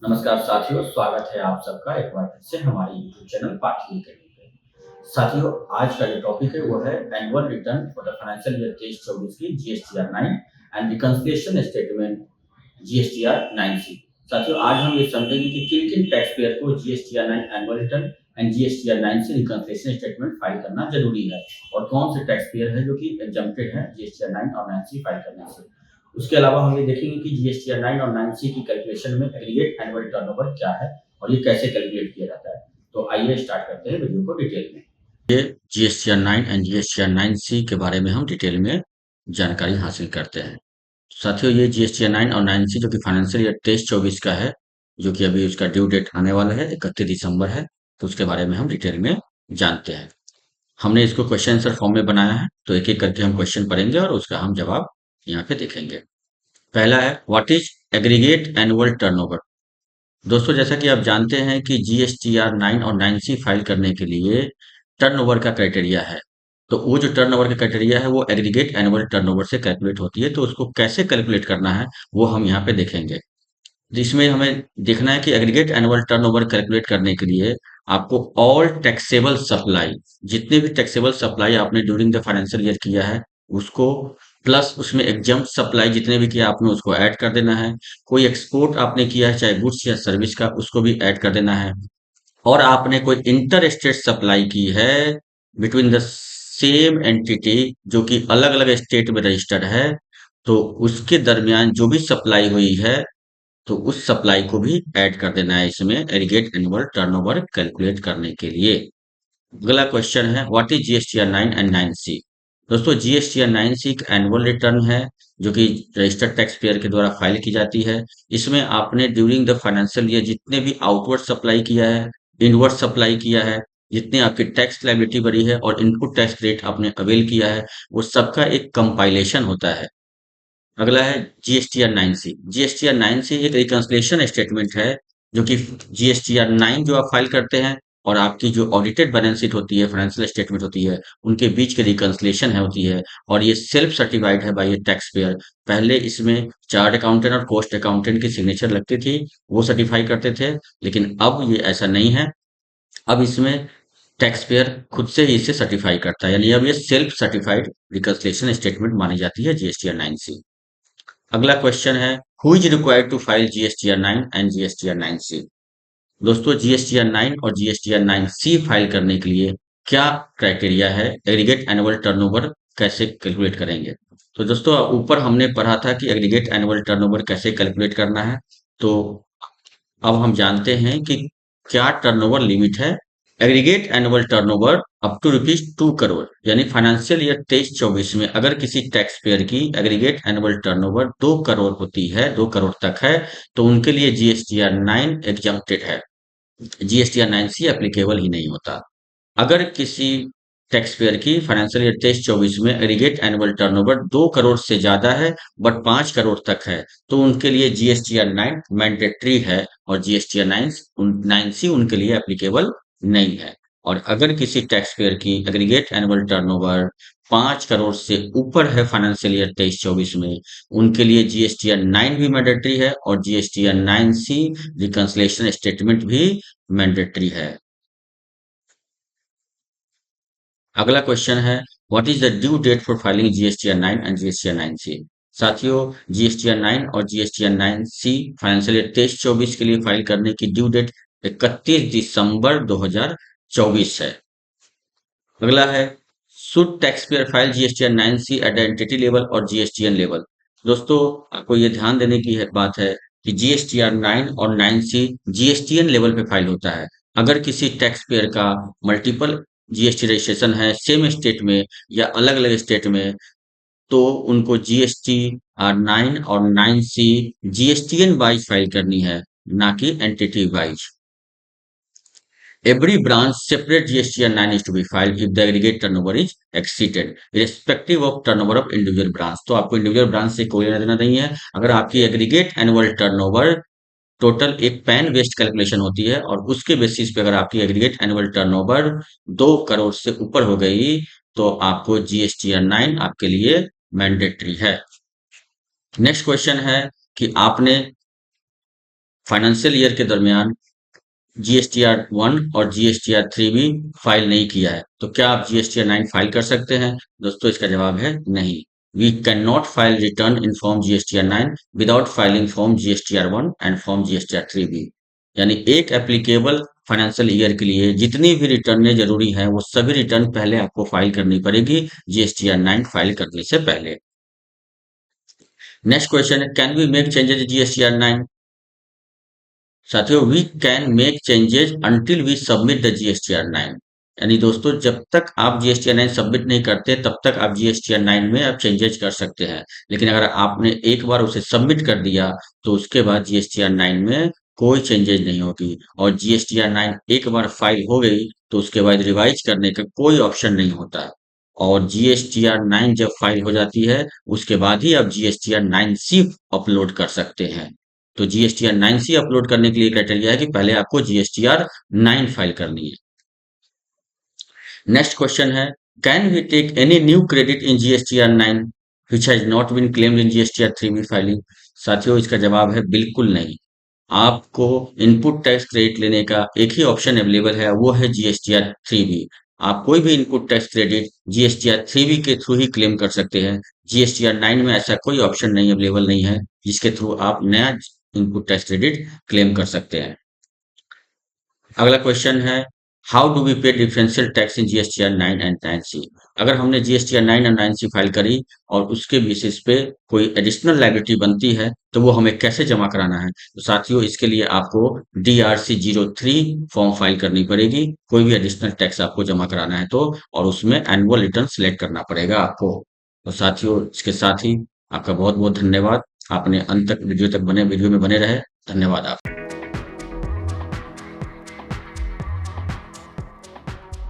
नमस्कार साथियों, स्वागत है आप सबका एक बार फिर से हमारे यूट्यूब चैनल पाठ्यक्रम पे। साथियों, आज का जो टॉपिक है वो है annual return for the financial year 23-24 की GSTR 9 and reconciliation statement GSTR 9C। साथियों, आज हम ये समझेंगे कि किन किन टैक्स पेयर को GSTR 9 annual return and GSTR 9C reconciliation statement file करना जरूरी है और कौन से टैक्स पेयर है जो कि एग्जम्प्टेड है जीएसटीआर 9 और 9C फाइल करने से। उसके अलावा हम ये देखेंगे कि जीएसटीआर 9 और 9C की कैलकुलेशन में एग्रीगेट एनुअल टर्नओवर क्या है और ये कैसे कैलकुलेट किया जाता है। तो आइए स्टार्ट करते हैं वीडियो को डिटेल में। ये जीएसटीआर 9 एंड जीएसटीआर 9C के बारे में हम डिटेल में जानकारी हासिल करते हैं। साथियों, ये जीएसटीआर 9 और 9C जो कि फाइनेंशियल ईयर 23-24 का है, जो कि अभी उसका ड्यू डेट आने वाला है 31 दिसंबर है, तो उसके बारे में हम डिटेल में जानते हैं। हमने इसको क्वेश्चन आंसर फॉर्म में बनाया है, तो एक एक करके हम क्वेश्चन पढ़ेंगे और उसका हम जवाब यहाँ पे देखेंगे। पहला है what is aggregate annual turnover. दोस्तों, जैसा कि आप जानते हैं कि जीएसटीआर 9 और 9C फाइल करने के लिए टर्नओवर का क्राइटेरिया है। तो वो जो टर्नओवर का क्राइटेरिया है वो एग्रीगेट एनुअल टर्नओवर से कैलकुलेट होती है। तो उसको कैसे कैलकुलेट करना है वो हम यहाँ पे देखेंगे। जिसमें हमें देखना है कि एग्रीगेट एनुअल टर्नओवर कैलकुलेट करने के लिए आपको ऑल टैक्सेबल सप्लाई, जितने भी टैक्सेबल सप्लाई आपने ड्यूरिंग द फाइनेंशियल ईयर किया है उसको, प्लस उसमें एग्जम्प्ट सप्लाई जितने भी किया आपने उसको ऐड कर देना है। कोई एक्सपोर्ट आपने किया है चाहे गुड्स या सर्विस का, उसको भी ऐड कर देना है। और आपने कोई इंटर स्टेट सप्लाई की है बिटवीन द सेम एंटिटी जो कि अलग अलग स्टेट में रजिस्टर्ड है, तो उसके दरमियान जो भी सप्लाई हुई है तो उस सप्लाई को भी ऐड कर देना है इसमें एग्रीगेट एनुअल टर्नओवर कैलकुलेट करने के लिए। अगला क्वेश्चन है what is GSTR 9 and 9C। दोस्तों, जीएसटीआर 9C एक एनुअल रिटर्न है जो कि रजिस्टर्ड टैक्स पेयर के द्वारा फाइल की जाती है। इसमें आपने ड्यूरिंग द फाइनेंशियल ईयर जितने भी आउटवर्ड सप्लाई किया है, इनवर्ड सप्लाई किया है, जितने आपकी टैक्स लायबिलिटी बढ़ी है और इनपुट टैक्स रेट आपने अवेल किया है, वो सबका एक कंपाइलेशन होता है। अगला है जीएसटीआर 9C। जीएसटीआर 9C एक रिकंसिलिएशन स्टेटमेंट है जो कि जीएसटीआर 9 जो आप फाइल करते हैं और आपकी जो ऑडिटेड बैलेंस शीट होती है, फाइनेंशियल स्टेटमेंट होती है, उनके बीच की रिकंसिलिएशन है होती है। और ये सेल्फ सर्टिफाइड है बाय टैक्स पेयर। पहले इसमें चार्ट अकाउंटेंट और कॉस्ट अकाउंटेंट की सिग्नेचर लगती थी, वो सर्टिफाई करते थे, लेकिन अब ये ऐसा नहीं है। अब इसमें टैक्स पेयर खुद से ही इसे सर्टिफाई करता है, यानी अब ये सेल्फ सर्टिफाइड रिकंसिलिएशन स्टेटमेंट मानी जाती है जीएसटीआर 9C। अगला क्वेश्चन है who is required to file GSTR 9 and GSTR 9C। दोस्तों, जीएसटीआर 9 और जीएसटीआर 9C फाइल करने के लिए क्या क्राइटेरिया है, एग्रीगेट एनुअल टर्नओवर कैसे कैलकुलेट करेंगे। तो दोस्तों, ऊपर हमने पढ़ा था कि एग्रीगेट एनुअल टर्नओवर कैसे कैलकुलेट करना है। तो अब हम जानते हैं कि क्या टर्नओवर लिमिट है। Aggregate annual turnover up to ₹2 crore, यानी फाइनेंशियल ईयर 23-24 में अगर किसी टैक्स पेयर की एग्रीगेट एनुअल टर्नओवर 2 करोड़ होती है, 2 करोड़ तक है, तो उनके लिए जीएसटीआर 9 एग्जम्प्टेड है, जीएसटीआर 9C एप्लीकेबल ही नहीं होता। अगर किसी टैक्स पेयर की फाइनेंशियल ईयर 23-24 में एग्रीगेट एनुअल टर्नओवर 2 करोड़ से ज्यादा है बट 5 करोड़ तक है, तो उनके लिए जीएसटीआर 9 मैंडेटरी है और जीएसटीआर 9C उनके लिए एप्लीकेबल नहीं है। और अगर किसी टैक्स पेयर की एग्रीगेट एनुअल टर्नओवर 5 करोड़ से ऊपर है फाइनेंशियल ईयर 23-24 में, उनके लिए जीएसटीआर 9 भी मैंडेटरी है और जीएसटीआर 9C रिकंसिलिएशन स्टेटमेंट भी मैंडेटरी है। अगला क्वेश्चन है what is the due date for filing GSTR 9 and GSTR 9C। साथियों, जीएसटीआर 9 और जीएसटीआर 9C फाइनेंशियल ईयर 23-24 के लिए फाइल करने की ड्यू डेट 31 दिसंबर 2024 है। अगला है should tax payer file GSTR 9C at the entity level और जीएसटीएन लेवल। दोस्तों, आपको ये ध्यान देने की बात है कि जीएसटीआर 9 और 9C जीएसटीएन लेवल पे फाइल होता है। अगर किसी टैक्स पेयर का मल्टीपल जीएसटी रजिस्ट्रेशन है सेम स्टेट में या अलग अलग स्टेट में, तो उनको जीएसटी 9 और 9C जीएसटीएन वाइज फाइल करनी है, ना कि entity wise. Every branch separate GSTR 9 is to be filed if the aggregate turnover is exceeded, irrespective of turnover of individual branch। तो आपको इंडिविजुअल ब्रांच से कोई लेना देना नहीं है। अगर आपकी एग्रीगेट एनुअल टर्नओवर टोटल एक पैन बेस्ड कैलकुलेशन होती है और उसके बेसिस पे अगर आपकी एग्रीगेट एनुअल टर्नओवर 2 करोड़ से ऊपर हो गई, तो आपको जीएसटीआर 9 आपके लिए मैंडेटरी है। नेक्स्ट क्वेश्चन है कि आपने फाइनेंशियल ईयर के दरमियान जीएसटीआर 1 और जीएसटीआर 3 भी फाइल नहीं किया है, तो क्या आप जीएसटीआर 9 फाइल कर सकते हैं? दोस्तों, इसका जवाब है नहीं। We can not file return in form GSTR 9 without filing form GSTR 1 and form GSTR 3 भी। यानी एक एप्लीकेबल फाइनेंशियल ईयर के लिए जितनी भी रिटर्नें जरूरी हैं, वो सभी रिटर्न पहले आपको फाइल करनी पड़ेगी जीएसटीआर 9 फाइल करने से पहले। नेक्स्ट क्वेश्चन है, can we make changes in GSTR 9? साथियों, we can make changes until we submit the GSTR 9। यानी दोस्तों, जब तक आप जीएसटीआर 9 सबमिट नहीं करते, तब तक आप जीएसटीआर 9 में आप चेंजेस कर सकते हैं। लेकिन अगर आपने एक बार उसे सबमिट कर दिया, तो उसके बाद जीएसटीआर 9 में कोई चेंजेस नहीं होगी। और जीएसटीआर 9 एक बार फाइल हो गई, तो उसके बाद रिवाइज करने का कोई ऑप्शन नहीं होता। और जीएसटीआर 9 जब फाइल हो जाती है, उसके बाद ही आप जीएसटीआर 9C अपलोड कर सकते हैं। तो जीएसटीआर 9C अपलोड करने के लिए क्राइटेरिया है कि पहले आपको जीएसटीआर 9 फाइल करनी है। नेक्स्ट क्वेश्चन है, can we take any new credit in GSTR 9 which has not been claimed in GSTR 3 filing? साथियों, इसका जवाब है बिल्कुल नहीं। आपको इनपुट टैक्स क्रेडिट लेने का एक ही ऑप्शन अवेलेबल है, वो है जीएसटीआर 3B। आप कोई भी input tax credit GSTR 3B के थ्रू ही क्लेम कर सकते हैं। जीएसटीआर 9 में ऐसा कोई ऑप्शन नहीं अवेलेबल नहीं है जिसके थ्रू आप नया इनपुट टैक्स क्रेडिट क्लेम कर सकते हैं। अगला क्वेश्चन है, हाउ डू वी पे differential tax in GSTR 9 and 9C? अगर हमने जीएसटीआर 9 और 9C फाइल करी और उसके बेसिस पे कोई एडिशनल लायबिलिटी बनती है, तो वो हमें कैसे जमा कराना है? तो साथियों, इसके लिए आपको DRC-03 फॉर्म फाइल करनी पड़ेगी। कोई भी एडिशनल टैक्स आपको जमा कराना है तो, और उसमें एनुअल रिटर्न सिलेक्ट करना पड़ेगा आपको। तो साथियों, इसके साथ ही आपका बहुत बहुत धन्यवाद। आपने अंत तक वीडियो में बने रहे। धन्यवाद आप।